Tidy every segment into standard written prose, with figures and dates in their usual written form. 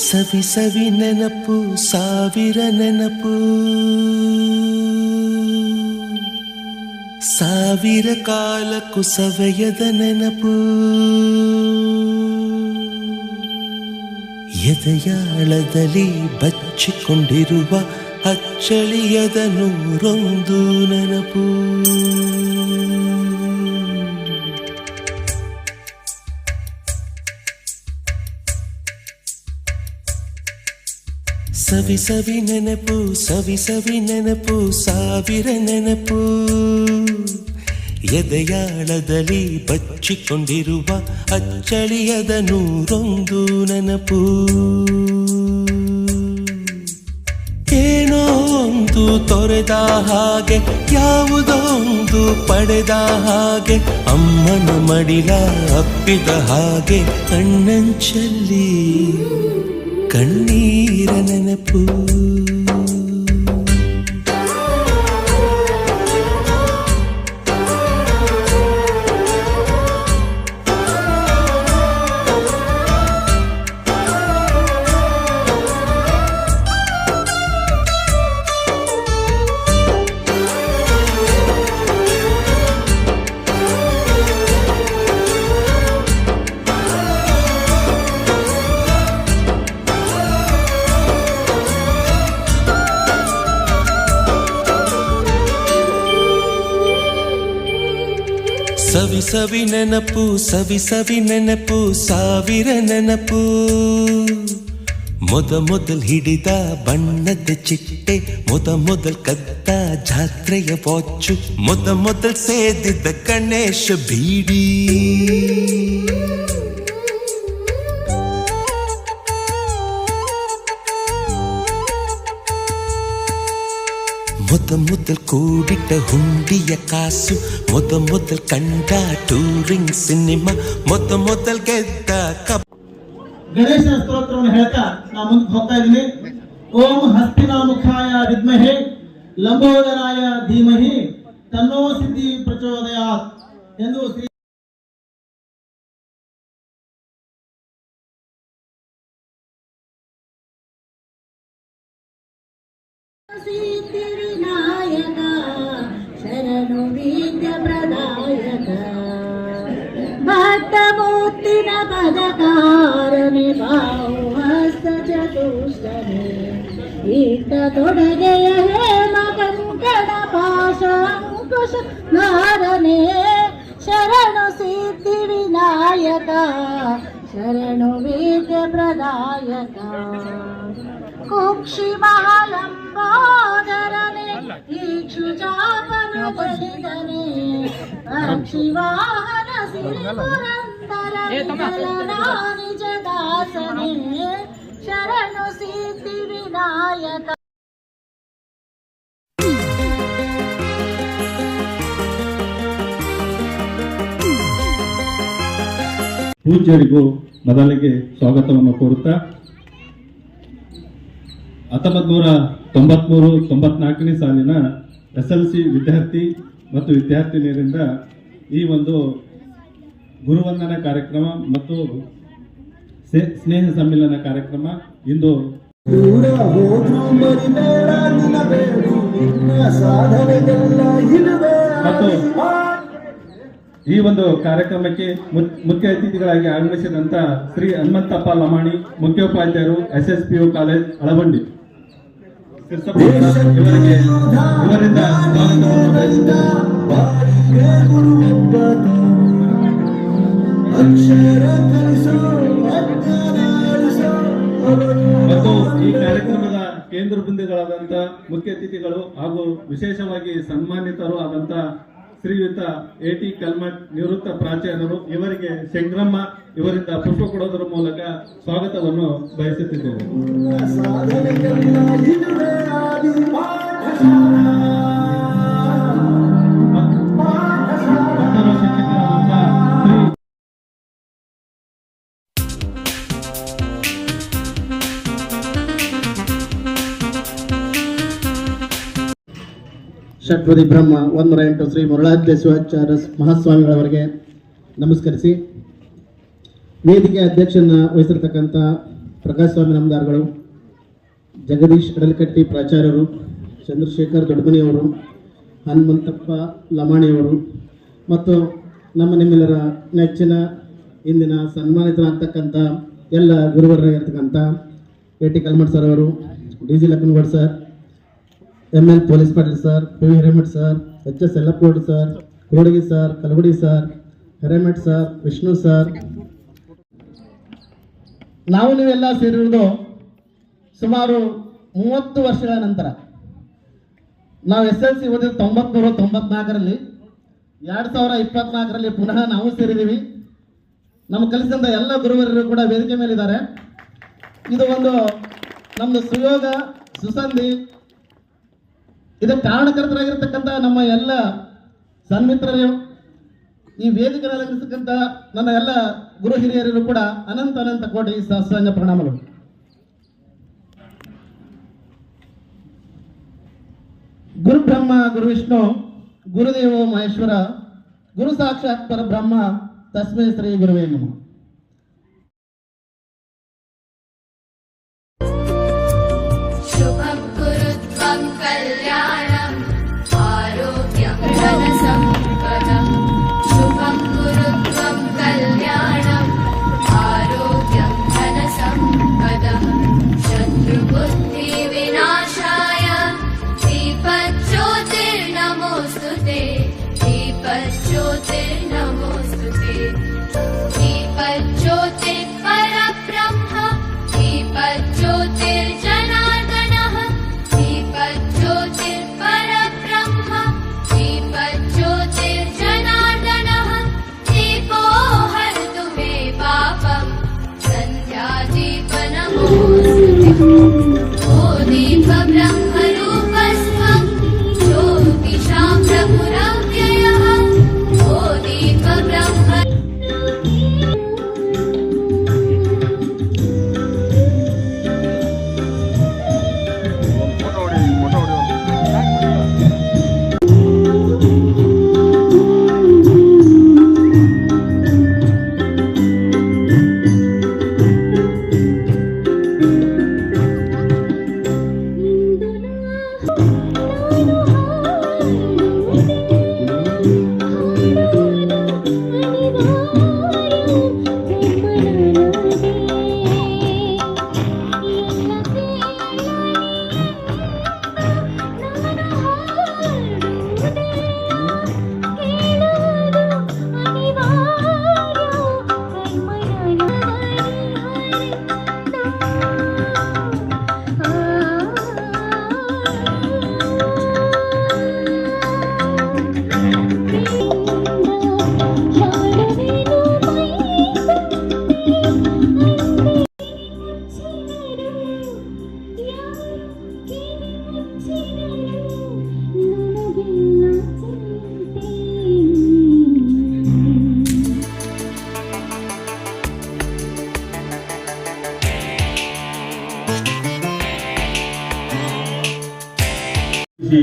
ಸವಿ ಸವಿ ನೆನಪು ಸಾವಿರ ನೆನಪು, ಸಾವಿರ ಕಾಲಕ್ಕೂ ಸವೆಯದ ನೆನಪು. ಎದೆಯಾಳದಲ್ಲಿ ಬಚ್ಚಿಕೊಂಡಿರುವ ಅಚ್ಚಳಿಯದ ನೂರೊಂದು ನೆನಪು. ಸವಿ ಸವಿ ನೆನಪು ಸವಿ ಸವಿ ನೆನಪು ಸಾವಿರ ನೆನಪು, ಎದೆಯಾಳದಲ್ಲಿ ಬಚ್ಚಿಕೊಂಡಿರುವ ಅಚ್ಚಳಿಯದ ನೂರೊಂದು ನೆನಪು. ಏನೋ ಒಂದು ತೊರೆದ ಹಾಗೆ, ಯಾವುದೋ ಒಂದು ಪಡೆದ ಹಾಗೆ, ಅಮ್ಮನ ಮಡಿಲ ಅಪ್ಪಿದ ಹಾಗೆ, ಕಣ್ಣಂಚಲ್ಲಿ ಕಣ್ಣೀರ ನೆನಪು. ಸವಿ ಸವಿ ನೆನಪು ಸವಿ ಸವಿ ನೆನಪು ಸಾವಿರ ನೆನಪು. ಮೊದಲ್ ಹಿಡಿದ ಬಣ್ಣದ ಚಿಟ್ಟೆ, ಮೊದಲ್ ಕದ್ದ ಜಾತ್ರೆಯ ವಾಚು, ಮೊದಲ್ ಸೇದಿದ್ದ ಗಣೇಶ ಬೀಡಿ, ಮೊದಲ್ ಕೂಡಿಟ್ಟ ಹುಂಡಿಯ ಕಾಸು, ಮೊದಲ್ ಕಂಡ ಟೂರಿಂಗ್ ಸಿನಿಮಾ, ಮೊದಲ್ ಗೆದ್ದ ಗಣೇಶ ಸ್ತೋತ್ರವನ್ನು ಹೇಳ್ತಾ ನಾ ಮುಂದೆ ಹೋಗ್ತಾ ಇದ್ದೀನಿ. ಓಂ ಹಸ್ತಿನಾಮುಖಾಯ ವಿದ್ಮಹೇ ಲಂಬೋದರಾಯ ಧೀಮಹಿ ತನ್ನೋ ಸಿದ್ಧಿ ಪ್ರಚೋದಯಾತ್ ಎಂದು ಶ್ರೀ ಸಿದ್ಧಿವಿನಾಯಕ ಶರಣು ವಿದ್ಯ ಪ್ರದಾಯಕ, ಭಟ್ಟಮೂರ್ತಿನ ಪದಕಾರನೆ ಬಾಹು ಹಸ್ತ ಚತುಷ್ಟನೆ, ಇಟ್ಟ ತೊಡಗೆಯ ಹೇಮ ಕಂಕಣ ಪಾಶ ಅಂಕುಶ ಧಾರನೆ, ಶರಣು ಸಿದ್ಧಿವಿನಾಯಕ ಶರಣು ವಿದ್ಯ ಪ್ರದಾಯಕ, ಕುಕ್ಷಿ ಮಹಾಲಂಬೋದರನೆ ಇಕ್ಷುಚಾಪನ ಬಲಿದನೆ, ಪಕ್ಷಿ ವಾಹನ ಸಿರಿ ಪುರಂದರ ನಿಜ ದಾಸನೆ, ಶರಣು ಸಿದ್ಧಿ ವಿನಾಯಕ. ಪೂಜ್ಯರಿಗೂ ಮೊದಲಿಗೆ ಸ್ವಾಗತವನ್ನು ಕೋರುತ್ತಾ 1993-94ನೇ ಸಾಲಿನ SLC ವಿದ್ಯಾರ್ಥಿ ಮತ್ತು ವಿದ್ಯಾರ್ಥಿನಿಯರಿಂದ ಈ ಒಂದು ಗುರುವಂದನಾ ಕಾರ್ಯಕ್ರಮ ಮತ್ತು ಸ್ನೇಹ ಸಮ್ಮಿಲನ ಕಾರ್ಯಕ್ರಮ ಇಂದು ಮತ್ತು ಈ ಒಂದು ಕಾರ್ಯಕ್ರಮಕ್ಕೆ ಮುಖ್ಯ ಅತಿಥಿಗಳಾಗಿ ಆಗಮಿಸಿದಂತ ಶ್ರೀ ಹನುಮಂತಪ್ಪ ಲಮಾಣಿ, ಮುಖ್ಯೋಪಾಧ್ಯಾಯರು SSPU ಕಾಲೇಜ್ ಅಳವಂಡಿ, ಇವರಿಂದ ಮತ್ತು ಈ ಕಾರ್ಯಕ್ರಮದ ಕೇಂದ್ರ ಬಿಂದುಗಳಾದಂತ ಮುಖ್ಯ ಅತಿಥಿಗಳು ಹಾಗೂ ವಿಶೇಷವಾಗಿ ಸನ್ಮಾನಿತರು ಆದಂತ ಶ್ರೀಯುತ AT ಕಲ್ಮಠ್ ನಿವೃತ್ತ ಪ್ರಾಚಾರ್ಯರು, ಇವರಿಗೆ ಸಂಗ್ರಮ್ಮ ಇವರಿಂದ ಪುಷ್ಪ ಕೊಡೋದರ ಮೂಲಕ ಸ್ವಾಗತವನ್ನು ಬಯಸುತ್ತಿದ್ದೇವೆ. ಷಟ್ಪದಿ ಬ್ರಹ್ಮ 108 ಶ್ರೀ ಮುರಳಾದ್ಯ ಶಿವಾಚಾರ್ಯ ಮಹಾಸ್ವಾಮಿಗಳವರಿಗೆ ನಮಸ್ಕರಿಸಿ, ವೇದಿಕೆ ಅಧ್ಯಕ್ಷನ ವಹಿಸಿರ್ತಕ್ಕಂಥ ಪ್ರಕಾಶ್ ಸ್ವಾಮಿ ನಮ್ದಾರ್ಗಳು, ಜಗದೀಶ್ ಕಡಲ್ಕಟ್ಟಿ ಪ್ರಾಚಾರ್ಯರು, ಚಂದ್ರಶೇಖರ್ ದೊಡ್ಡಮನಿಯವರು, ಹನುಮಂತಪ್ಪ ಲಮಾಣಿಯವರು ಮತ್ತು ನಿಮ್ಮೆಲ್ಲರ ನೆಚ್ಚಿನ ಇಂದಿನ ಸನ್ಮಾನಿತರಾಗ್ತಕ್ಕಂಥ ಎಲ್ಲ ಗುರುವರಾಗಿರ್ತಕ್ಕಂಥ AT ಕಲ್ಮಠ್ ಸರ್ ಅವರು, DG Lakshmangoud sir, ML Police Patil sir, PV Hiremath sir, HS Yallappagouda sir, Kodagi sir, Kalagudi sir, Hiremath sir, Vishnu sir, ನೀವೆಲ್ಲ ಸೇರಿರುವುದು ಸುಮಾರು 30 ವರ್ಷಗಳ ನಂತರ. ನಾವು SLC ಓದಿದ 1994ರಲ್ಲಿ, 2024ರಲ್ಲಿ ಪುನಃ ನಾವು ಸೇರಿದ್ದೀವಿ. ನಮ್ಮ ಕಲಿಸಿದಂಥ ಎಲ್ಲ ಗುರುವರರು ಕೂಡ ವೇದಿಕೆ ಮೇಲಿದ್ದಾರೆ. ಇದು ಒಂದು ನಮ್ಮದು ಸುಯೋಗ, ಸುಸಂಧಿ. ಇದಕ್ಕೆ ಕಾರಣಕರ್ತರಾಗಿರ್ತಕ್ಕಂಥ ನಮ್ಮ ಎಲ್ಲ ಸನ್ಮಿತ್ರರು, ಈ ವೇದಿಕೆ ಅಲಂಕರಿಸತಕ್ಕಂಥ ನನ್ನ ಎಲ್ಲ ಗುರು ಹಿರಿಯರಿಗೂ ಕೂಡ ಅನಂತ ಕೋಟಿ ಸಹಸ್ರಾಂಗ ಪ್ರಣಾಮಗಳು. ಗುರು ಬ್ರಹ್ಮ ಗುರು ವಿಷ್ಣು ಗುರುದೇವೋ ಮಹೇಶ್ವರ ಗುರು ಸಾಕ್ಷಾತ್ ಪರಬ್ರಹ್ಮ ತಸ್ಮೈ ಶ್ರೀ ಗುರುವೇ ನಮಃ. शुभं कुरुत्वं कल्याणम् आरोग्यं धनसम्पदम् शुभं कुरुत्वं कल्याणम् आरोग्यं धनसम्पदम् शत्रुबुद्धिविनाशाय दीपज्योतिर्नमोऽस्तुते दीपज्योतिर्नमोऽस्तुते दीपज्योतिः परब्रह्म दीपज्योतिर्जनार्दनः दीपज्योतिर्परब्रह्म दीपज्योतिर्जनार्दनः दीपो हरतु मे पापम् सन्ध्यादीपनमोऽस्तुते ओ दीपब्रह्मरूपस्त्वं ज्योतिषां प्रभुरव्ययः ओ दीपब्रह्म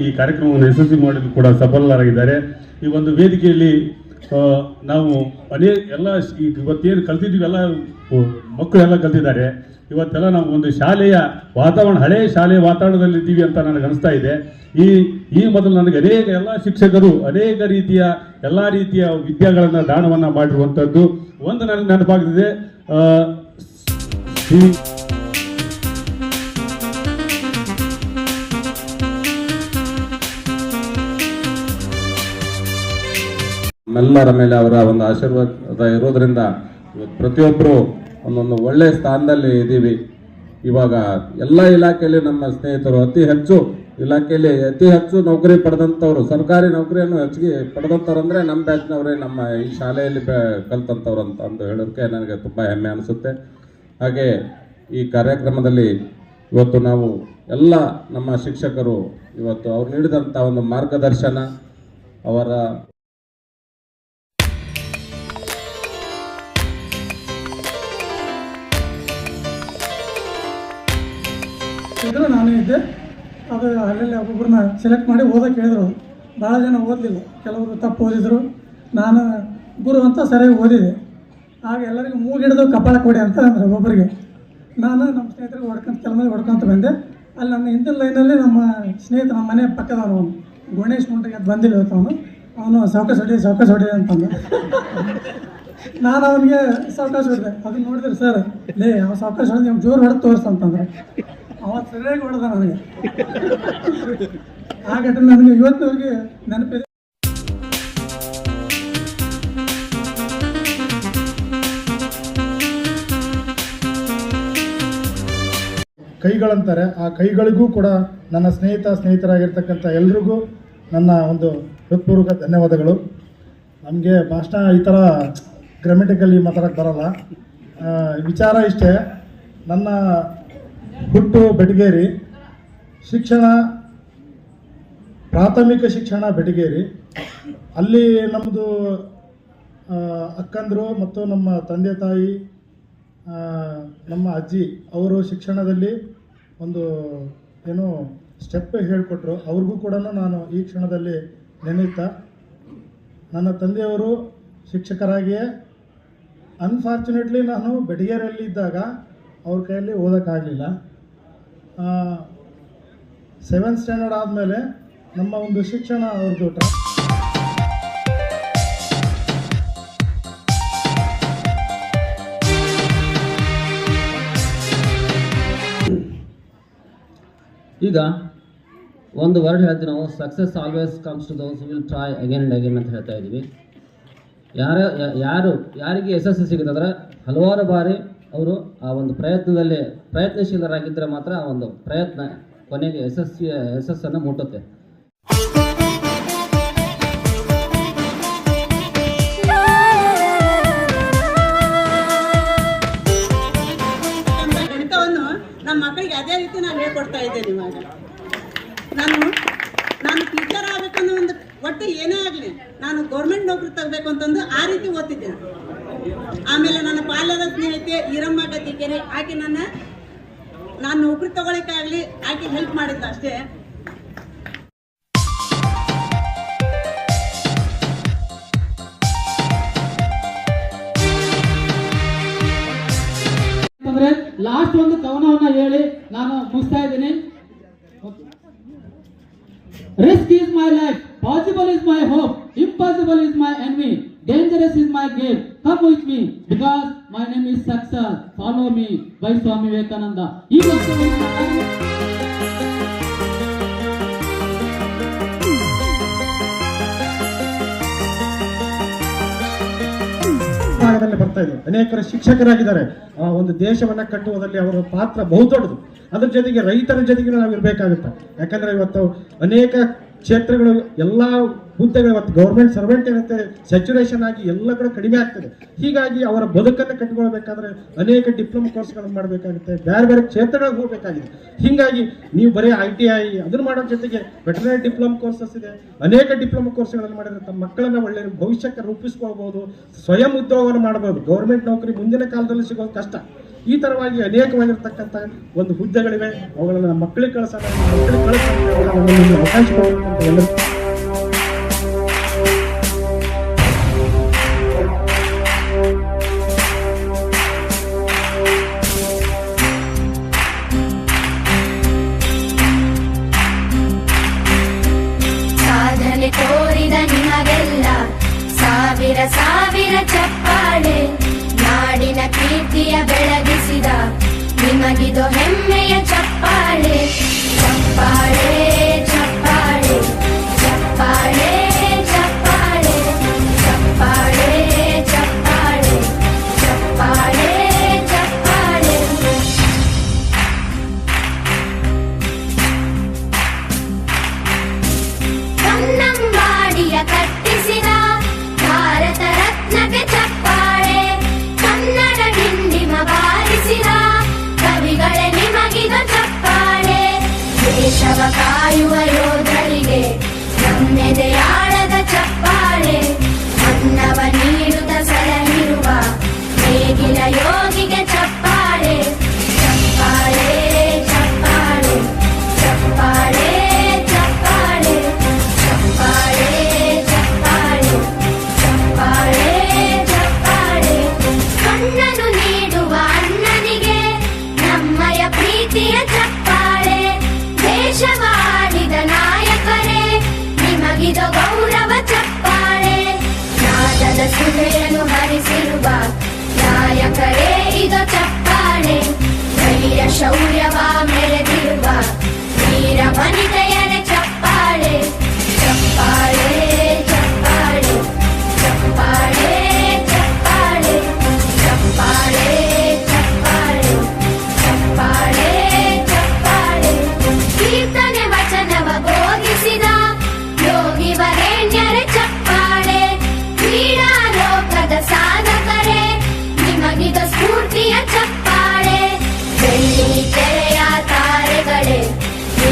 ಈ ಕಾರ್ಯಕ್ರಮವನ್ನು ಯಶಸ್ವಿ ಮಾಡಲು ಕೂಡ ಸಫಲರಾಗಿದ್ದಾರೆ. ಈ ಒಂದು ವೇದಿಕೆಯಲ್ಲಿ ನಾವು ಎಲ್ಲ ಇವತ್ತೇನು ಕಲ್ತಿದ್ದೀವಿ ಎಲ್ಲ ಮಕ್ಕಳೆಲ್ಲ ಕಲ್ತಿದ್ದಾರೆ. ಇವತ್ತೆಲ್ಲ ನಾವು ಒಂದು ಶಾಲೆಯ ವಾತಾವರಣ, ಹಳೆಯ ಶಾಲೆಯ ವಾತಾವರಣದಲ್ಲಿ ಇದ್ದೀವಿ ಅಂತ ನನಗೆ ಅನಿಸ್ತಾ ಇದೆ. ಈ ಮೊದಲು ನನಗೆ ಎಲ್ಲ ಶಿಕ್ಷಕರು ಅನೇಕ ರೀತಿಯ ಎಲ್ಲ ರೀತಿಯ ವಿದ್ಯಾಗಳನ್ನು ದಾನವನ್ನು ಮಾಡಿರುವಂಥದ್ದು ಒಂದು ನನಗೆ ನೆನಪಾಗ್ತಿದೆ. ನಮ್ಮೆಲ್ಲರ ಮೇಲೆ ಅವರ ಒಂದು ಆಶೀರ್ವಾದ ಇರೋದ್ರಿಂದ ಪ್ರತಿಯೊಬ್ಬರು ಒಂದೊಂದು ಒಳ್ಳೆಯ ಸ್ಥಾನದಲ್ಲಿ ಇದ್ದೀವಿ. ಇವಾಗ ಎಲ್ಲ ಇಲಾಖೆಯಲ್ಲಿ ನಮ್ಮ ಸ್ನೇಹಿತರು ಅತಿ ಹೆಚ್ಚು ನೌಕರಿ ಪಡೆದಂಥವ್ರು, ಸರ್ಕಾರಿ ನೌಕರಿಯನ್ನು ಹೆಚ್ಚಿಗೆ ಪಡೆದಂಥವ್ರು ಅಂದರೆ ನಮ್ಮ ಬ್ಯಾಚ್ನವರೇ, ನಮ್ಮ ಈ ಶಾಲೆಯಲ್ಲಿ ಕಲ್ತಂಥವ್ರು ಅಂತ ಹೇಳೋದಕ್ಕೆ ನನಗೆ ತುಂಬ ಹೆಮ್ಮೆ ಅನಿಸುತ್ತೆ. ಹಾಗೆ ಈ ಕಾರ್ಯಕ್ರಮದಲ್ಲಿ ಇವತ್ತು ನಾವು ಎಲ್ಲ ನಮ್ಮ ಶಿಕ್ಷಕರು ಇವತ್ತು ಅವ್ರು ನೀಡಿದಂಥ ಒಂದು ಮಾರ್ಗದರ್ಶನ, ಅವರ ನಾನೇ ಇದ್ದೆ. ಅದು ಅಲ್ಲೆಲ್ಲಿ ಒಬ್ಬೊಬ್ಬರನ್ನ ಸೆಲೆಕ್ಟ್ ಮಾಡಿ ಓದೋಕೆ ಹೇಳಿದ್ರು. ಭಾಳ ಜನ ಓದಲಿಲ್ಲ, ಕೆಲವರು ತಪ್ಪು ಓದಿದ್ರು. ನಾನು ಗುರು ಅಂತ ಸರಿಯಾಗಿ ಓದಿದೆ. ಆಗ ಎಲ್ಲರಿಗೂ ಮೂಗಿಡಿದು ಕಪಾಳ ಕೊಡಿ ಅಂತ ಅಂದ್ರೆ ಒಬ್ಬೊಬ್ಬರಿಗೆ ನಾನು ನಮ್ಮ ಸ್ನೇಹಿತರಿಗೆ ಕೆಲವು ಮಂದಿ ಹೊಡ್ಕೊಂತ ಬಂದೆ. ಅಲ್ಲಿ ನನ್ನ ಹಿಂದಿನ ಲೈನಲ್ಲಿ ನಮ್ಮ ಸ್ನೇಹಿತ, ನಮ್ಮ ಮನೆ ಪಕ್ಕದವನು ಗಣೇಶ್ ಮುಂಟಿಗೆ ಅದು ಬಂದಿಲ್ಲ ಅವನು ಸಾವಕಾಶ ಹೊಡಿ ಅಂತಂದ. ನಾನು ಅವನಿಗೆ ಸಾವಕಾಶ ಹೊಡೆದೆ. ಅದನ್ನ ನೋಡಿದ್ರೆ ಸರ್ ಲೇ ಅವ ಸಾವಕಾಶ ಹೊಡೆದು ನೀವು ಜೋರು ಹೊಡೆದು ತೋರಿಸ್ತಂತಂದ್ರೆ ಅವತ್ತು ಸರಿಯಾಗಿ ಹೊಡೆದ ನನಗೆ. ಆ ಘಟನೆ ನನಗೆ ಇವತ್ತಿನವರೆಗೆ ನೆನಪಿದೆ. ಕೈಗಳಂತಾರೆ, ಆ ಕೈಗಳಿಗೂ ಕೂಡ ನನ್ನ ಸ್ನೇಹಿತರಾಗಿರ್ತಕ್ಕಂಥ ಎಲ್ರಿಗೂ ನನ್ನ ಒಂದು ಹೃತ್ಪೂರ್ವಕ ಧನ್ಯವಾದಗಳು. ನಮಗೆ ಭಾಷಣ ಈ ಥರ ಗ್ರಾಮೆಟಿಕಲಿ ಮಾತಾಡೋಕ್ಕೆ ಬರೋಲ್ಲ. ವಿಚಾರ ಇಷ್ಟೇ, ನನ್ನ ಹುಟ್ಟು ಬೆಟಗೇರಿ, ಶಿಕ್ಷಣ ಪ್ರಾಥಮಿಕ ಶಿಕ್ಷಣ ಬೆಟಗೇರಿ. ಅಲ್ಲಿ ನಮ್ಮದು ಅಕ್ಕಂದರು ಮತ್ತು ನಮ್ಮ ತಂದೆ ತಾಯಿ, ನಮ್ಮ ಅಜ್ಜಿ ಅವರು ಶಿಕ್ಷಣದಲ್ಲಿ ಒಂದು ಏನೋ ಸ್ಟೆಪ್ ಹೇಳಿಕೊಟ್ರು. ಅವ್ರಿಗೂ ಕೂಡ ನಾನು ಈ ಕ್ಷಣದಲ್ಲಿ ನೆನೀತಾ, ನನ್ನ ತಂದೆಯವರು ಶಿಕ್ಷಕರಾಗಿಯೇ ಅನ್ಫಾರ್ಚುನೇಟ್ಲಿ ನಾನು ಬೆಟಗೇರಿಯಲ್ಲಿ ಇದ್ದಾಗ ಅವ್ರ ಕೈಯಲ್ಲಿ ಓದೋಕ್ಕಾಗಲಿಲ್ಲ. 7th ಸ್ಟ್ಯಾಂಡರ್ಡ್ ಆದಮೇಲೆ ನಮ್ಮ ಒಂದು ಶಿಕ್ಷಣ ಅವ್ರದ್ದು ಈಗ ಒಂದು ವರ್ಡ್ ಹೇಳ್ತೀವಿ ನಾವು, success always comes to those who will try again and again ಅಂತ ಹೇಳ್ತಾ ಇದ್ದೀವಿ. ಯಾರಿಗೆ ಯಶಸ್ಸು ಸಿಗುತ್ತಂದ್ರೆ ಹಲವಾರು ಬಾರಿ ಅವರು ಆ ಒಂದು ಪ್ರಯತ್ನದಲ್ಲಿ ಪ್ರಯತ್ನಶೀಲರಾಗಿದ್ದರೆ ಮಾತ್ರ ಆ ಒಂದು ಪ್ರಯತ್ನ ಕೊನೆಗೆ ಯಶಸ್ಸನ್ನು ಮುಟ್ಟುತ್ತೆ. ಗಣಿತವನ್ನು ನಮ್ಮ ಮಕ್ಕಳಿಗೆ ಅದೇ ರೀತಿ ನಾನು ಹೇಳ್ಕೊಡ್ತಾ ಇದ್ದೇನೆ. ಇವಾಗ ನಾನು ಟೀಚರ್ ಆಗಬೇಕನ್ನೋ ಒಂದು ಒಟ್ಟು ಏನೇ ಆಗಲಿ ನಾನು ಗೌರ್ಮೆಂಟ್ ನೌಕರಿ ತಗಬೇಕು ಅಂತಂದು ಆ ರೀತಿ ಓದ್ತಿದ್ದೆ. ಆಮೇಲೆ ನನ್ನ ಬಾಲ್ಯದ ಸ್ನೇಹಿತೆ ಈರಮ್ಮ ಗದ್ದಿಕೆರೆ, ಆಕೆ ನಾನು ನೌಕರಿ ತಗೊಳಿಕ್ಕಾಗಲಿ ಆಕೆ ಹೆಲ್ಪ್ ಮಾಡಿದ್ದ ಅಷ್ಟೇ. ಅಂದ್ರೆ ಲಾಸ್ಟ್ ಒಂದು ಕವನವನ್ನ ಹೇಳಿ ನಾನು ಮುಗಿಸ್ತಾ ಇದ್ದೀನಿ. Risk is my life, possible is my hope, impossible is my enemy, dangerous is my game. Come with me because my name is success. Follow me by Swami Vivekananda. ಈ ಭಾಗದಲ್ಲಿ ಬರ್ತಾ ಇದೆ. ಅನೇಕರು ಶಿಕ್ಷಕರಾಗಿದ್ದಾರೆ. ಆ ಒಂದು ದೇಶವನ್ನ ಕಟ್ಟುವುದರಲ್ಲಿ ಅವರ ಪಾತ್ರ ಬಹುದೊಡ್ಡದು. ಅದ್ರ ಜೊತೆಗೆ ರೈತರ ಜೊತೆಗೆ ನಾವು ಇರಬೇಕಾಗುತ್ತೆ. ಯಾಕಂದ್ರೆ ಇವತ್ತು ಅನೇಕ ಕ್ಷೇತ್ರಗಳು ಎಲ್ಲ ಹುದ್ದೆಗಳು ಇವತ್ತು ಗೌರ್ಮೆಂಟ್ ಸರ್ವೆಂಟ್ ಏನಂತೆ ಸ್ಯಾಚುರೇಷನ್ ಆಗಿ ಎಲ್ಲ ಕಡೆ ಕಡಿಮೆ ಆಗ್ತದೆ. ಹೀಗಾಗಿ ಅವರ ಬದುಕನ್ನು ಕಟ್ಟಿಕೊಳ್ಬೇಕಾದ್ರೆ ಅನೇಕ ಡಿಪ್ಲೊಮಾ ಕೋರ್ಸ್ಗಳನ್ನು ಮಾಡಬೇಕಾಗುತ್ತೆ, ಬೇರೆ ಬೇರೆ ಕ್ಷೇತ್ರಗಳಿಗೆ ಹೋಗಬೇಕಾಗಿದೆ. ಹೀಗಾಗಿ ನೀವು ಬರೀ ITI ಅದನ್ನು ಮಾಡೋ ಜೊತೆಗೆ ವೆಟರ್ನರಿ ಡಿಪ್ಲೊಮಾ ಕೋರ್ಸಸ್ ಇದೆ, ಅನೇಕ ಡಿಪ್ಲೊಮಾ ಕೋರ್ಸ್ಗಳನ್ನು ಮಾಡಿದ್ರೆ ತಮ್ಮ ಮಕ್ಕಳನ್ನ ಒಳ್ಳೆಯ ಭವಿಷ್ಯಕ್ಕೆ ರೂಪಿಸ್ಕೊಳ್ಬಹುದು, ಸ್ವಯಂ ಉದ್ಯೋಗವನ್ನು ಮಾಡಬಹುದು. ಗೌರ್ಮೆಂಟ್ ನೌಕರಿ ಮುಂದಿನ ಕಾಲದಲ್ಲಿ ಸಿಗೋದು ಕಷ್ಟ. ಈ ತರವಾಗಿ ಅನೇಕವಾಗಿರ್ತಕ್ಕಂಥ ಒಂದು ಹುದ್ದೆಗಳಿವೆ, ಅವುಗಳನ್ನು ನಮ್ಮ ಮಕ್ಕಳಿಗೆ ಕಳಿಸೋಣ, ಅವಕಾಶ ಕೊಡಬೇಕಂತ ಎಲ್ಲರೂ ಸಾಧನೆ ತೋರಿದ ನಿಮಗೆಲ್ಲ ಸಾವಿರ ಸಾವಿರ ಚಪ್ಪಾಳೆ, ನಾಡಿನ ಕೀರ್ತಿಯ ಬೆಳಗಿಸಿದ ನಿಮಗಿದು ಹೆಮ್ಮೆಯ ಚಪ್ಪಾಳೆ. ಚಪ್ಪಾಳೆ ಚಪ್ಪಾಳೆ ಚಪ್ಪಾಳೆ ಚಪ್ಪಾಳೆ ಚಪ್ಪಾಳೆ ಚಪ್ಪಾಳೆ ಚಪ್ಪಾಳೆ ಚಪ್ಪಾಳೆ. ಕನ್ನಂಬಾಡಿಯ ಕಟ್ಟಿಸಿದ ಭಾರತ ರತ್ನಕ್ಕೆ ಚಪ್ಪಾಳೆ, ಕನ್ನಡ ಡಿಂಡಿಮ ಬಾರಿಸಿದ ಕವಿಗಳೇ ನಿಮಗಿದು ಚಪ್ಪಾಳೆ. ದೇಶವ ಕಾಯುವ ಯೋಧರಿಗೆ ನಮ್ಮೆದೆಯಾಳದ ಚಪ್ಪಾಳೆ, ಅನ್ನವ ನೀಡುತ್ತ ಸಲಹಿರುವ ನೇಗಿಲ ಯೋಗಿಗೆ ಚಪ್ಪಾಳೆ. ಚಪ್ಪಾಳೆ ಚಪ್ಪಾಳೆ ಚಪ್ಪಾಳೆ ಚಪ್ಪಾಳೆ ಚಪ್ಪಾಳೆ ಚಪ್ಪಾಳೆ ಚಪ್ಪಾಳೆ ಚಪ್ಪಾಳೆ. ಕಣ್ಣನು ನೀಡುವ ಅಣ್ಣನಿಗೆ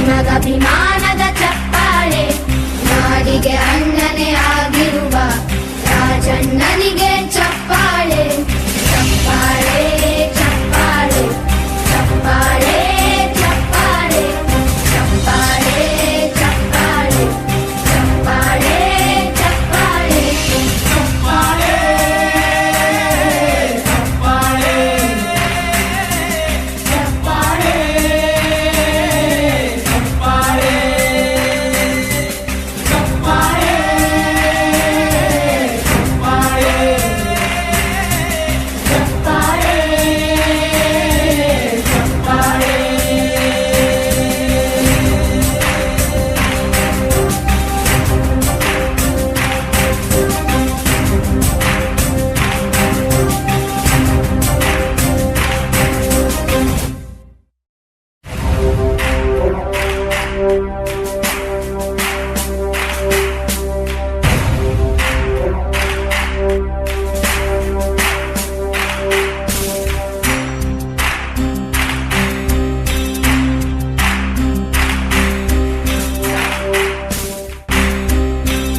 ನಿಮಗಭಿಮಾನದ ಚಪ್ಪಾಳೆ ನಾಡಿಗೆ ಅಣ್ಣನೇ ಆಗಿರುವ ರಾಜಣ್ಣನಿಗೆ ಚಪ್ಪಾಳೆ ಚಪ್ಪಾಳೆ ಚಪ್ಪಾಳೆ ಚಪ್ಪಾಳೆ ಚಪ್ಪಾಳೆ ಚಪ್ಪಾಳೆ ಚಪ್ಪಾಳೆ ಚಪ್ಪಾಳೆ ಚಪ್ಪಾಳೆ ಚಪ್ಪಾಳೆ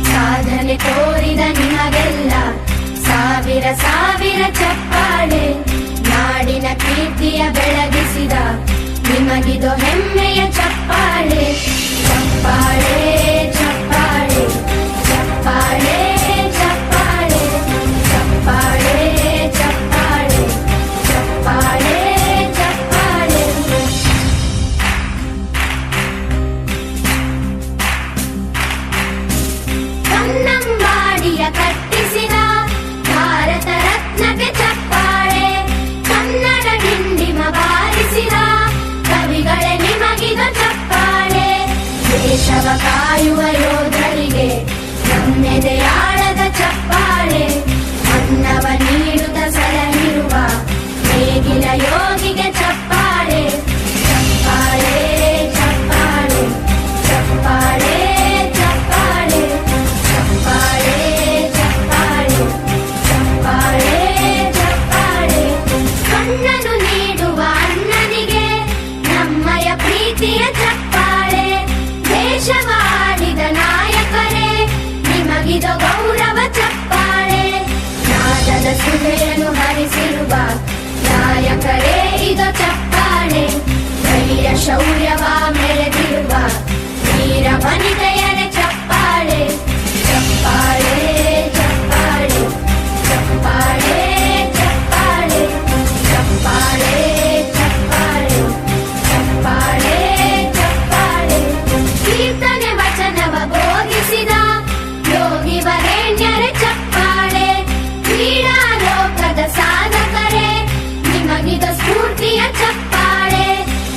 ಸಾಧನೆ ತೋರಿದ ನಿಮಗೆಲ್ಲ ಸಾವಿರ ಸಾವಿರ ಚಪ್ಪಾಳೆ ನಾಡಿನ ಕೀರ್ತಿಯ ಬೆಳಗಿಸಿದ ನಿಮಗಿದು ಹೆಮ್ಮೆಯ ಚಪ್ಪಾಳೆ ಚಪ್ಪಾಳೆ ಚಪ್ಪಾಳೆ ಚಪ್ಪಾಳೆ ಚಪ್ಪಾಳೆ ಚಪ್ಪಾಳೆ ಚಪ್ಪಾಳೆ ಚಪ್ಪಾಳೆ ಚಪ್ಪಾಳೆ ಕನ್ನಂಬಾಡಿಯ ಕಟ್ಟಿಸಿದ ಭಾರತ ರತ್ನಕ್ಕೆ ಚಪ್ಪಾಳೆ ಕನ್ನಡ ಡಿಂಡಿಮ ಬಾರಿಸಿದ ಕವಿಗಳೇ ನಿಮಗಿದ ಚಪ್ಪಾಳೆ ದೇಶವ ಕಾಯುವ ಯೋಧರಿಗೆ ನಮ್ಮೆದೆಯಾಳದ ಚಪ್ಪಾಳೆ ಅನ್ನವ ನೀಡುತ್ತ ಸಲಹಿರುವ ನೇಗಿಲ ಯೋಗಿಗೆ ಚಪ್ಪಾಳೆ ಚಪ್ಪಾಳೆ ಚಪ್ಪಾಳೆ ಚಪ್ಪಾಳೆ ಚಪ್ಪಾಳೆ ಚಪ್ಪಾಳೆ ಚಪ್ಪಾಳೆ ಚಪ್ಪಾಳೆ ಚಪ್ಪಾಳೆ ಕಣ್ಣನು ನೀಡುವ ಅಣ್ಣನಿಗೆ ನಮ್ಮಯ ಪ್ರೀತಿಯ ಚಪ್ಪಾಳೆ ದೇಶವ ಆಳಿದ ನಾಯಕರೇ ನಿಮಗಿದ ಗೌರವ ಚಪ್ಪಾಳೆ ನಾದದ ಸುಧೆಯನ್ನು ಹರಿಸಿರುವ ನಾಯಕರೇ ಇದು ಚಪ್ಪಾಳೆ ಧೈರ್ಯ ಶೌರ್ಯವ ಮೆರೆದಿರುವ ವೀರ ವನಿತೆಯರೇ ಚಪ್ಪಾಳೆ ಚಪ್ಪಾಳೆ ಚಪ್ಪಾಳೆ ಚಪ್ಪಾಳೆ ಚಪ್ಪಾಳೆ ಚಪ್ಪಾಳೆ ಚಪ್ಪಾಳೆ ಚಪ್ಪಾಳೆ ಚಪ್ಪಾಳೆ ಕೀರ್ತನೆ ವಚನವ ಬೋಧಿಸಿದ ಯೋಗಿ ವರೇಣ್ಯರೇ ಚಪ್ಪಾಳೆ ಕ್ರೀಡಾ ಲೋಕದ ಸಾಧಕರೇ ನಿಮಗಿದ ಸ್ಫೂರ್ತಿಯ ಚಪ್ಪಾಳೆ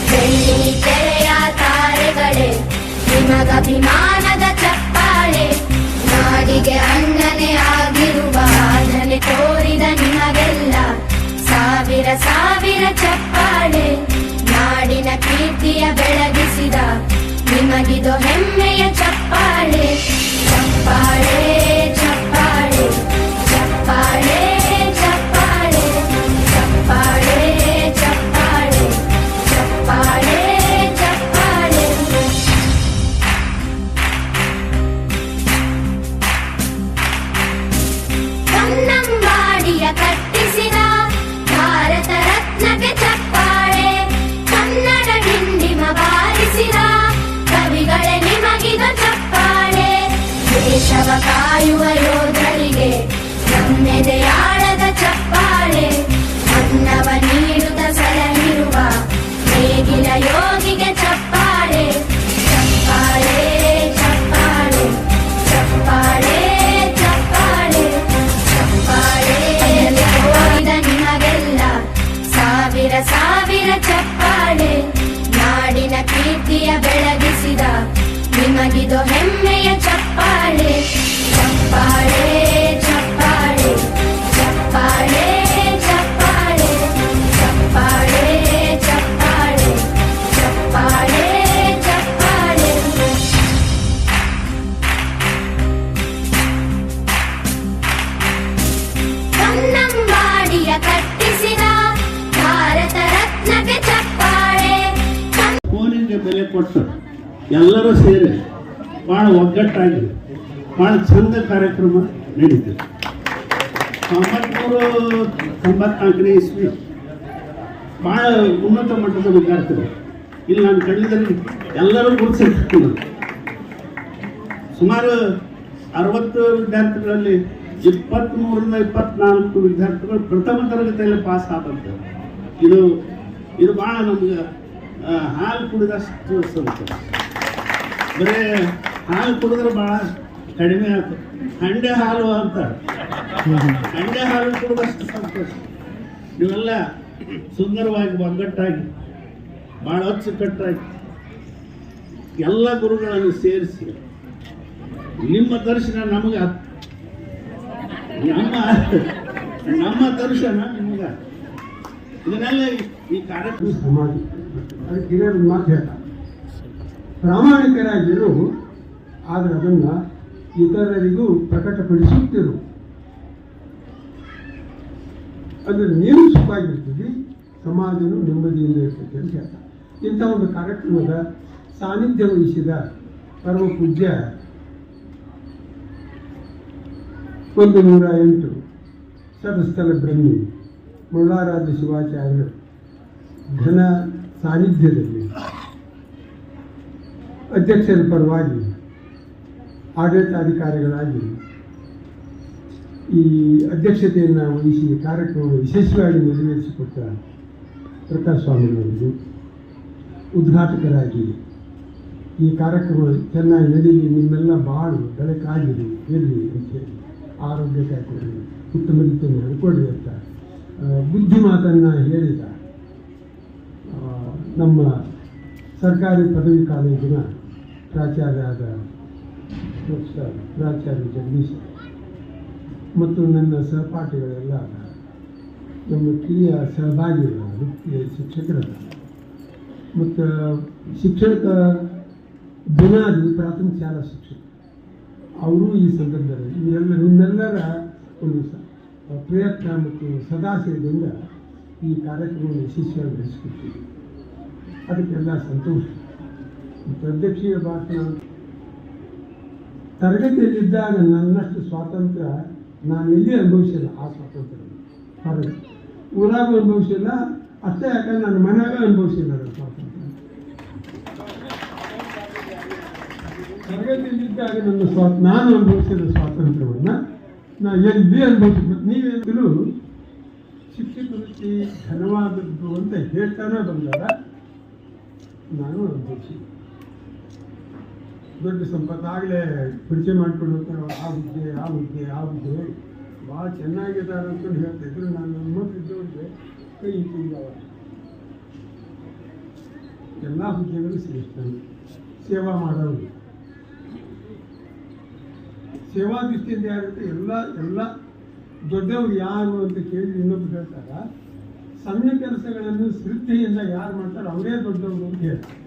ಬೆಳ್ಳಿ ತೆರೆಯ ತಾರೆಗಳೇ ನಿಮಗಭಿಮಾನದ ಚಪ್ಪಾಳೆ ನಾಡಿಗೆ ಅಣ್ಣನೇ ಆಗಿರುವ ಸಾಧನೆ ತೋರಿದ ನಿಮಗೆಲ್ಲ ಸಾವಿರ ಸಾವಿರ ಚಪ್ಪಾಳೆ ನಾಡಿನ ಕೀರ್ತಿಯ ಬೆಳಗಿಸಿದ ನಿಮಗಿದು ಹೆಮ್ಮೆಯ ಚಪ್ಪಾಳೆ ಚಪ್ಪಾಳೆ ಚಪ್ಪಾಳೆ ಚಪ್ಪಾಳೆ ಚಪ್ಪಾಳೆ ಚಪ್ಪಾಳೆ ಚಪ್ಪಾಳೆ ಚಪ್ಪಾಳೆ ಚಪ್ಪಾಳೆ ಕನ್ನಂಬಾಡಿಯ ಕಟ್ಟಿಸಿದ ಭಾರತ ರತ್ನಕ್ಕೆ ಚಪ್ಪಾಳೆ ಕನ್ನಡ ಡಿಂಡಿಮ ಬಾರಿಸಿದ ಕವಿಗಳೇ ನಿಮಗಿದ ಚಪ್ಪಾಳೆ ದೇಶವ ಕಾಯುವ ಯೋಧರಿಗೆ ನಮ್ಮೆದೆಯಾಳದ ಚಪ್ಪಾಳೆ ಅನ್ನವ ನೀಡುತ್ತ ಸಲಹಿರುವ ನೇಗಿಲ ಯೋಗಿಗೆ ಚಪ್ಪಾಳೆ ಚಪ್ಪಾಳೆ ಚಪ್ಪಾಳೆ ಚಪ್ಪಾಳೆ ಚಪ್ಪಾಳೆ ಚಪ್ಪಾಳೆ ತೋರಿದ ನಿಮಗೆಲ್ಲ ಸಾವಿರ ಸಾವಿರ ಚಪ್ಪಾಳೆ ನಾಡಿನ ಕೀರ್ತಿಯ ಬೆಳಗಿಸಿದ ನಿಮಗಿದು ಹೆಮ್ಮೆಯ ಚಪ್ಪಾಳೆ ಚಪ್ಪಾಳೆ ಚಪ್ಪಾಳೆ ಚಪ್ಪಾಳೆ ಚಪ್ಪಾಳೆ ಚಪ್ಪಾಳೆ ಚಪ್ಪಾಳೆ ಚಪ್ಪಾಳೆ ಚಪ್ಪಾಳೆ ಕನ್ನಂಬಾಡಿಯ ಕಟ್ಟಿಸಿದ ಭಾರತ ರತ್ನಕ್ಕೆ ಚಪ್ಪಾಳೆ ಫೋನಿಗೆ ಬೆಲೆ ಕೊಟ್ಟು ಎಲ್ಲರೂ ಸೇರಿ ಭಾಳ ಒಗ್ಗಟ್ಟಾಗಿ ಭಾಳ ಚಂದ ಕಾರ್ಯಕ್ರಮ ನಡೀತದೆ. 93-94 ಇಸ್ವಿ ಭಾಳ ಉನ್ನತ ಮಟ್ಟದ ವಿದ್ಯಾರ್ಥಿಗಳು ಇಲ್ಲಿ ನಾನು ಕಂಡಿದ್ದಲ್ಲಿ ಎಲ್ಲರೂ ಗುರುತಿಸಿರ್ತೀನಿ. ಸುಮಾರು 60 ವಿದ್ಯಾರ್ಥಿಗಳಲ್ಲಿ 23-24 ವಿದ್ಯಾರ್ಥಿಗಳು ಪ್ರಥಮ ತರಗತಿಯಲ್ಲಿ ಪಾಸ್ ಆದಂತೆ. ಇದು ಭಾಳ ನಮ್ಗೆ ಹಾಲು ಕುಡಿದಷ್ಟು ಸಂತೋಷ. ಬರೀ ಹಾಲು ಕುಡಿದ್ರೆ ಭಾಳ ಕಡಿಮೆ ಆಯ್ತು. ಹಂಡೆ ಹಾಲು ಅಂತಾರೆ, ಹಂಡೆ ಹಾಲು ಕುಡಿದಷ್ಟು ಸಂತೋಷ. ನೀವೆಲ್ಲ ಸುಂದರವಾಗಿ ಒಗ್ಗಟ್ಟಾಗಿ ಭಾಳ ಅಚ್ಚುಕಟ್ಟಾಗಿ ಎಲ್ಲ ಗುರುಗಳನ್ನು ಸೇರಿಸಿ ನಿಮ್ಮ ದರ್ಶನ ನಮಗೆ ನಮ್ಮ ದರ್ಶನ ನಿಮ್ಗೆ ಇದನ್ನೆಲ್ಲ ಈ ಕಾರ್ಯಕ್ರಮ ಸಮಾಜ ಅದಕ್ಕೆ ಹಿರಿಯರು ಮಾತು ಹೇಳ್ತಾರೆ, ಪ್ರಾಮಾಣಿಕರಾಗಿರು, ಆದರೆ ಅದನ್ನು ಇತರರಿಗೂ ಪ್ರಕಟಪಡಿಸುತ್ತಿರು. ಅಂದರೆ ನೀನು ಸುಖವಾಗಿರ್ತೀವಿ, ಸಮಾಜನು ನೆಮ್ಮದಿಯಿಂದ ಇರ್ತದೆ ಅಂತ ಹೇಳ್ತಾರೆ. ಇಂಥ ಒಂದು ಕಾರ್ಯಕ್ರಮದ ಸಾನ್ನಿಧ್ಯ ವಹಿಸಿದ ಪರಮ ಪೂಜ್ಯ 108 ಸದಸ್ಥಲ ಬ್ರಹ್ಮಿ ಮುರುಳಾರಾಧ್ಯ ಶಿವಾಚಾರ್ಯರು ಘನ ಸಾನ್ನಿಧ್ಯದಲ್ಲಿ ಅಧ್ಯಕ್ಷರ ಪರವಾಗಿ ಆಡಳಿತಾಧಿಕಾರಿಗಳಾಗಿ ಈ ಅಧ್ಯಕ್ಷತೆಯನ್ನು ವಹಿಸಿ ಕಾರ್ಯಕ್ರಮ ಯಶಸ್ವಿಯಾಗಿ ನೆರವೇರಿಸಿಕೊಟ್ಟ ಪ್ರಕಾಶ್ ಸ್ವಾಮಿಗಳವರಿಗೂ, ಉದ್ಘಾಟಕರಾಗಿ ಈ ಕಾರ್ಯಕ್ರಮ ಚೆನ್ನಾಗಿ ನಡೀಲಿ, ನಿಮ್ಮೆಲ್ಲ ಬಾಳು ಬೆಳಕಾಗಿರಿ ಇರಲಿ ಅಂತೇಳಿ, ಆರೋಗ್ಯ ಕಾಯ್ಕೊಳ್ಳಿ, ಉತ್ತಮ ರೀತಿಯಲ್ಲಿ ನಡ್ಕೊಳ್ಳಿ ಅಂತ ಬುದ್ಧಿ ಮಾತನ್ನು ಹೇಳಿದ ನಮ್ಮ ಸರ್ಕಾರಿ ಪದವಿ ಕಾಲೇಜಿನ ಪ್ರಾಚಾರ್ಯರಾದ ಪ್ರೊಫೆಸರ್ ಪ್ರಾಚಾರ್ಯ ಜಗದೀಶ್ ಮತ್ತು ನನ್ನ ಸಹಪಾಠಿಗಳೆಲ್ಲ ನಮ್ಮ ಕಿರಿಯ ಸಹಭಾಗಿಗಳ ವೃತ್ತಿಯ ಶಿಕ್ಷಕರಾದ ಮತ್ತು ಶಿಕ್ಷಕ ಬುನಾದಿ ಪ್ರಾಥಮಿಕ ಶಾಲಾ ಶಿಕ್ಷಕ ಅವರು ಈ ಸಂದರ್ಭದಲ್ಲಿ ನಿಮ್ಮೆಲ್ಲರ ಒಂದು ಪ್ರಯತ್ನ ಮತ್ತು ಸದಾಶಯದಿಂದ ಈ ಕಾರ್ಯಕ್ರಮವನ್ನು ಯಶಸ್ವಿಯಾಗಿ ನಡೆಸಿಕೊಡ್ತೀವಿ. ಅದಕ್ಕೆಲ್ಲ ಸಂತೋಷ. ಮತ್ತು ಅಧ್ಯಕ್ಷೀಯ ಭಾಷಣ ತರಗತಿಯಲ್ಲಿದ್ದಾಗ ನನ್ನಷ್ಟು ಸ್ವಾತಂತ್ರ್ಯ ನಾನು ಎಲ್ಲಿ ಅನುಭವಿಸಿಲ್ಲ. ಆ ಸ್ವಾತಂತ್ರ್ಯ ಹೊರಗೆ ಊರಾಗೂ ಅನುಭವಿಸಿಲ್ಲ, ಅಷ್ಟೇ ಯಾಕಂದ್ರೆ ನನ್ನ ಮನೆಯಾಗ ಅನುಭವಿಸಿಲ್ಲ ನನ್ನ ಸ್ವಾತಂತ್ರ್ಯ. ತರಗತಿಯಲ್ಲಿದ್ದಾಗ ನಾನು ಅನುಭವಿಸಿದ ಸ್ವಾತಂತ್ರ್ಯವನ್ನು ನಾನು ಎಲ್ಲಿ ಅನುಭವಿಸಿದ. ನೀವೇನು ಶಿಕ್ಷಕ ವೃತ್ತಿ ಘನವಾದದ್ದು ಅಂತ ಹೇಳ್ತಾನೆ ಬಂದಾಗ ನಾನು ಅನುಭವಿಸಿದೆ. ದೊಡ್ಡ ಸಂಪತ್ತಾಗಲೇ ಪರಿಚಯ ಮಾಡ್ಕೊಂಡು ಹೋಗ್ತಾರೆ, ಆ ಹುದ್ದೆ ಭಾಳ ಚೆನ್ನಾಗಿದ್ದಾರೆ ಅಂತಂದು ಹೇಳ್ತಾಯಿದ್ರು. ನಾನು ನನ್ನ ಮಕ್ಕಳಿದ್ದವ್ರಿಗೆ ಕೈ ಇಟ್ಟಿದ್ದವ ಎಲ್ಲ ಹುದ್ದೆಗಳು ಶ್ರೇಷ್ಠರು. ಸೇವಾ ಮಾಡೋರು ಸೇವಾ ದೃಷ್ಟಿಯಿಂದ ಯಾರಿರುತ್ತೆ ಎಲ್ಲ ದೊಡ್ಡವ್ರು ಯಾರು ಅಂತ ಕೇಳಿ ಇನ್ನೊಬ್ರು ಹೇಳ್ತಾರ, ಸಣ್ಣ ಕೆಲಸಗಳನ್ನು ಶ್ರದ್ಧೆಯಿಂದ ಯಾರು ಮಾಡ್ತಾರೆ ಅವರೇ ದೊಡ್ಡವರು ಅಂತ ಹೇಳ್ತಾರೆ.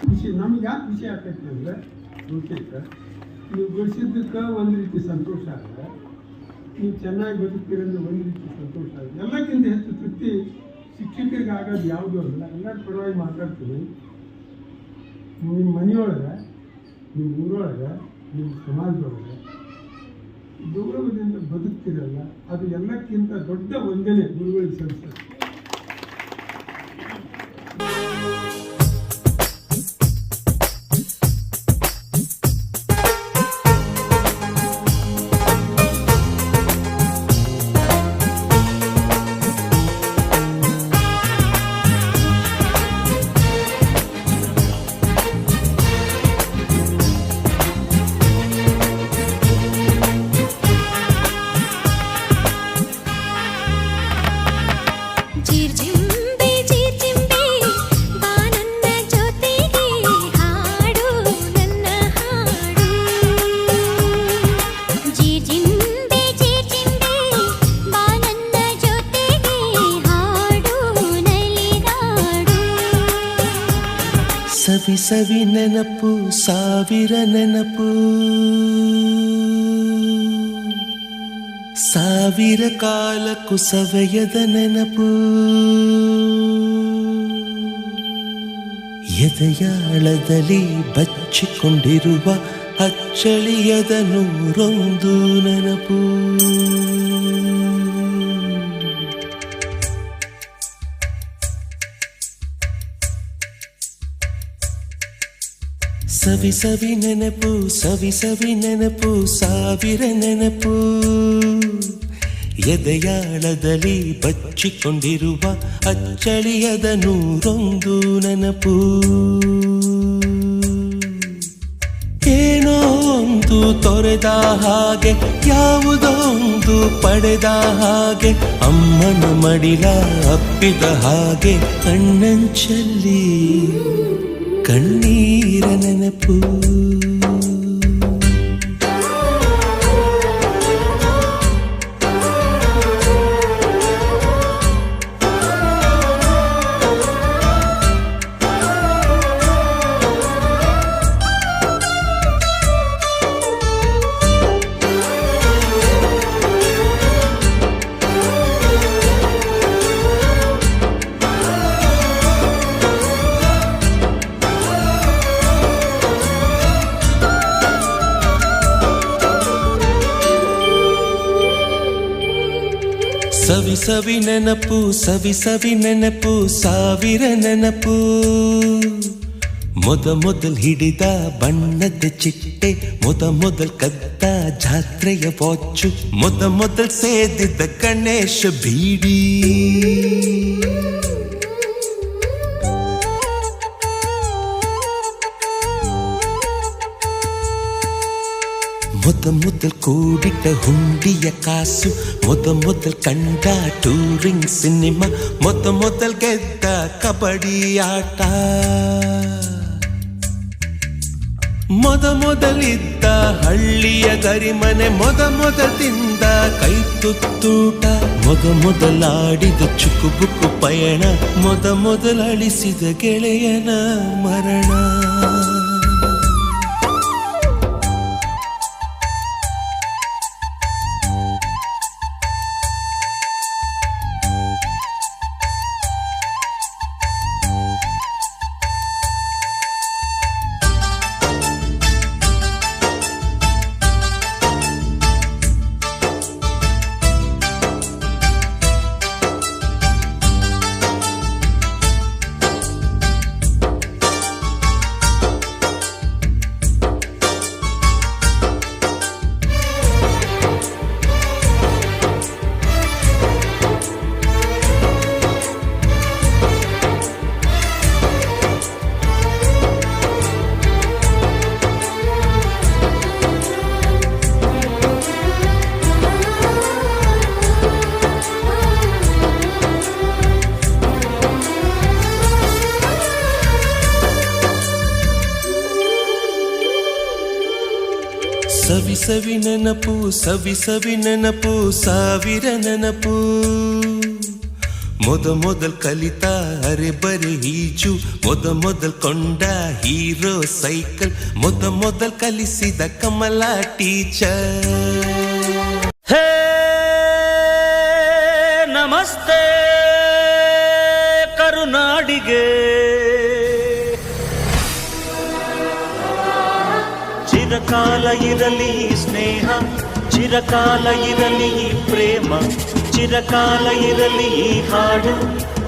ಖುಷಿ ನಮ್ಗೆ ಯಾಕೆ ಖುಷಿ ಆಗ್ತೈತೆ ಅಂದರೆ ಬಹುತೇಕ ನೀವು ಗಳಿಸಿದ್ದಕ್ಕೆ ಒಂದು ರೀತಿ ಸಂತೋಷ ಆಗುತ್ತೆ, ನೀವು ಚೆನ್ನಾಗಿ ಬದುಕ್ತೀರಂದ್ರೆ ಒಂದು ರೀತಿ ಸಂತೋಷ ಆಗುತ್ತೆ. ಎಲ್ಲಕ್ಕಿಂತ ಹೆಚ್ಚು ತೃಪ್ತಿ ಶಿಕ್ಷಕರಿಗೆ ಆಗೋದು ಯಾವುದೂ ಅಲ್ಲ. ಎಲ್ಲರ ಪರವಾಗಿ ಮಾತಾಡ್ತೀನಿ. ನಿಮ್ಮ ಮನೆಯೊಳಗೆ, ನಿಮ್ಮ ಊರೊಳಗೆ, ನಿಮ್ಮ ಸಮಾಜದೊಳಗೆ ಗೌರವದಿಂದ ಬದುಕ್ತಿರಲ್ಲ, ಅದು ಎಲ್ಲಕ್ಕಿಂತ ದೊಡ್ಡ ವಂದನೆ ಗುರುಗಳಿಗೆ ಸಲ್ಲಿಸ್ತಾರೆ. ಸವಿ ಸವಿ ನೆನಪು ಸಾವಿರ ನೆನಪು, ಸಾವಿರ ಕಾಲಕ್ಕೂ ಸವೆಯದ ನೆನಪು. ಎದೆಯಾಳದಲ್ಲಿ ಬಚ್ಚಿಕೊಂಡಿರುವ ಅಚ್ಚಳಿಯದ ನೂರೊಂದು ನೆನಪು. ಸವಿ ಸವಿ ನೆನಪು, ಸವಿ ಸವಿ ನೆನಪು, ಸಾವಿರ ನೆನಪು. ಎದೆಯಾಳದಲ್ಲಿ ಬಚ್ಚಿಕೊಂಡಿರುವ ಅಚ್ಚಳಿಯದ ನೂರೊಂದು ನೆನಪು. ಏನೋ ಒಂದು ತೊರೆದ ಹಾಗೆ, ಯಾವುದೋ ಒಂದು ಪಡೆದ ಹಾಗೆ, ಅಮ್ಮನ ಮಡಿಲ ಅಪ್ಪಿದ ಹಾಗೆ, ಕಣ್ಣಂಚಲ್ಲಿ ಕಣ್ಣೀರ ನೆನಪು. ಸವಿ ಸವಿ ನೆನಪು, ಸವಿ ಸವಿ ನೆನಪು, ಸಾವಿರ ನೆನಪು. ಮೊದಲ್ ಹಿಡಿದ ಬಣ್ಣದ ಚಿಟ್ಟೆ, ಮೊದಲ್ ಕದ್ದ ಜಾತ್ರೆಯ ವಾಚು, ಮೊದಲ್ ಸೇದಿದ್ದ ಗಣೇಶ ಬೀಡಿ. ಮೊದಲ್ ಕೂಡಿಟ್ಟ ಹುಂಡಿಯ ಕಾಸು, ಮೊದಲ್ ಕಂಡ ಟೂರಿಂಗ್ ಸಿನಿಮಾ, ಮೊದಲ್ ಗೆದ್ದ ಕಬಡ್ಡಿ ಆಟ, ಮೊದಲಿದ್ದ ಹಳ್ಳಿಯ ಗರಿಮನೆ, ಮೊದಲ್ ತಿಂದ ಕೈ ತುತ್ತೂಟ, ಮೊದಲಾಡಿದ ಚುಕುಬುಕು ಪಯಣ, ಮೊದಲ್ ಅಳಿಸಿದ ಗೆಳೆಯನ ಮರಣ. ಸವಿ ಸವಿ ನೆನಪು, ಸವಿ ಸವಿ ನೆನಪು, ಸಾವಿರ ನೆನಪು. ಮೊದಲ್ ಕಲಿತ ಅರೆಬರೆ ಈಜು, ಮೊದಲ್ ಕೊಂಡ ಹೀರೋ ಸೈಕಲ್, ಮೊದಲ್ ಕಲಿಸಿದ ಕಮಲ ಟೀಚರ್. ಹೇ ನಮಸ್ತೆ ಕರುನಾಡಿಗೆ, ಚಿರಕಾಲ ಇರಲಿ ಸ್ನೇಹ, ಚಿರಕಾಲ ಇರಲಿ ಪ್ರೇಮ, ಚಿರಕಾಲ ಇರಲಿ ಹಾಡು,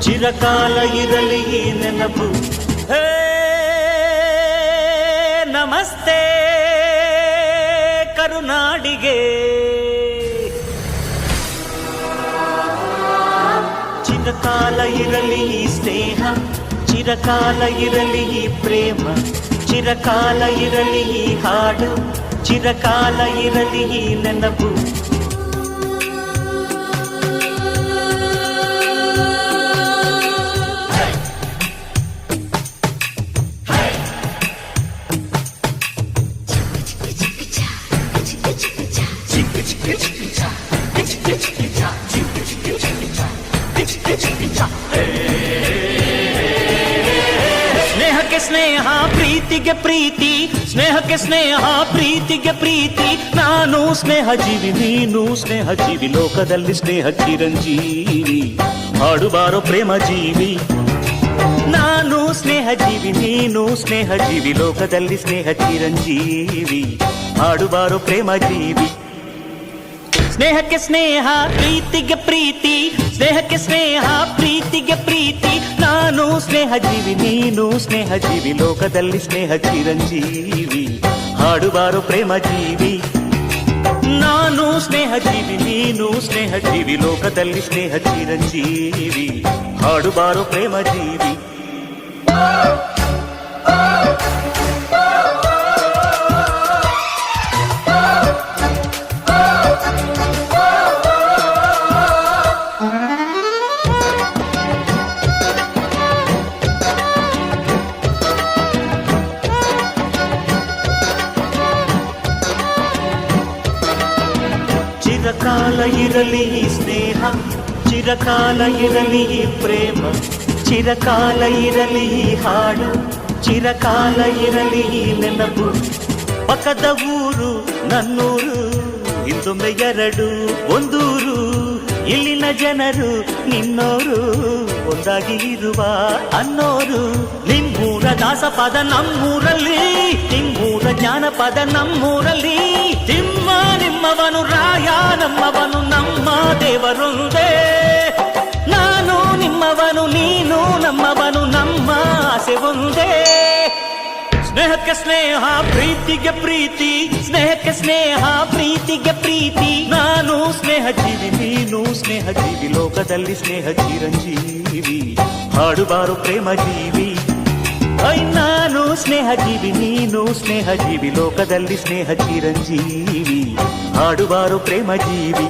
ಚಿರಕಾಲ ಇರಲಿ ನೆನಪು. ಹೇ ನಮಸ್ತೆ ಕರುನಾಡಿಗೆ. ಚಿರಕಾಲ ಇರಲಿ ಸ್ನೇಹ, ಚಿರಕಾಲ ಇರಲಿ ಪ್ರೇಮ, ಚಿರಕಾಲ ಇರಲಿ ಹಾಡು, ಚಿರಕಾಲ ಇರಲಿ ನೆನಪು. ಸ್ನೇಹಕ್ಕೆ ಸ್ನೇಹ, ಪ್ರೀತಿಗೆ ಪ್ರೀತಿ, ಸ್ನೇಹಕ್ಕೆ ಸ್ನೇಹ, ಪ್ರೀತಿಗೆ ಪ್ರೀತಿ. ನಾನು ಸ್ನೇಹ ಜೀವಿ, ನೀನು ಸ್ನೇಹ ಜೀವಿ, ಲೋಕದಲ್ಲಿ ಸ್ನೇಹ ಚಿರಂಜೀವಿ. ಹಾಡುಬಾರೋ ಪ್ರೇಮ ಜೀವಿ. ನಾನು ಸ್ನೇಹ ಜೀವಿ, ನೀನು ಸ್ನೇಹ ಜೀವಿ, ಲೋಕದಲ್ಲಿ ಸ್ನೇಹ ಚಿರಂಜೀವಿ. ಹಾಡುಬಾರೋ ಪ್ರೇಮ ಜೀವಿ. ಸ್ನೇಹಕ್ಕೆ ಸ್ನೇಹ, ಪ್ರೀತಿಗೆ ಪ್ರೀತಿ, ಸ್ನೇಹಕ್ಕೆ ಸ್ನೇಹ, ಪ್ರೀತಿಗೆ ಪ್ರೀತಿ. ನಾನು ಸ್ನೇಹ ಜೀವಿ, ನೀನು ಸ್ನೇಹ ಜೀವಿ, ಲೋಕದಲ್ಲಿ ಸ್ನೇಹ ಚಿರಂಜೀವಿ. ಹಾಡುಬಾರೋ ಪ್ರೇಮ ಜೀವಿ. ನಾನು ಸ್ನೇಹ ಜೀವಿ, ನೀನು ಸ್ನೇಹ ಜೀವಿ, ಲೋಕದಲ್ಲಿ ಸ್ನೇಹ ಚಿರಂಜೀವಿ. ಹಾಡುಬಾರೋ ಪ್ರೇಮ ಜೀವಿ. ಚಿರಕಾಲ ಇರಲಿ ಸ್ನೇಹ, ಚಿರಕಾಲ ಇರಲಿ ಪ್ರೇಮ, ಚಿರಕಾಲ ಇರಲಿ ಹಾಡು, ಚಿರಕಾಲ ಇರಲಿ ನೆನಪು. ಪಕ್ಕದ ಊರು ನನ್ನೂರು, ಹಿಂದೊಮ್ಮೆ ಎರಡು ಒಂದೂರು. ಇಲ್ಲಿನ ಜನರು ನಿನ್ನೋರು, ಒಂದಾಗಿ ಇರುವ ಅನ್ನೋರು. ನಿಮ್ಮೂರ ದಾಸಪದ ನಮ್ಮೂರಲ್ಲಿ, ನಿಮ್ಮೂರ ಜ್ಞಾನಪದ ನಮ್ಮೂರಲ್ಲಿ. ತಿಮ್ಮ ನಿಮ್ಮವನು, ರಾಯ ನಮ್ಮವನು, ನಮ್ಮ ದೇವರೊಂದೇ. ನಾನು ನಿಮ್ಮವನು, ನೀನು ನಮ್ಮವನು, ನಮ್ಮ ಆಸೆ ಒಂದೇ. ಸ್ನೇಹಕ್ಕೆ ಸ್ನೇಹ, ಪ್ರೀತಿಗೆ ಪ್ರೀತಿ, ಸ್ನೇಹಕ್ಕೆ ಸ್ನೇಹ, ಪ್ರೀತಿಗೆ ಪ್ರೀತಿ. ನಾನು ಸ್ನೇಹ ಜೀವಿ, ನೀನು ಸ್ನೇಹ ಜೀವಿ, ಲೋಕದಲ್ಲಿ ಸ್ನೇಹ ಚಿರಂಜೀವಿ. ಹಾಡುಬಾರೋ ಪ್ರೇಮ ಜೀವಿ. ನಾನು ಸ್ನೇಹ ಜೀವಿ, ನೀನು ಸ್ನೇಹ ಜೀವಿ, ಲೋಕದಲ್ಲಿ ಸ್ನೇಹ ಚಿರಂಜೀವಿ. ಹಾಡುಬಾರೋ ಪ್ರೇಮ ಜೀವಿ.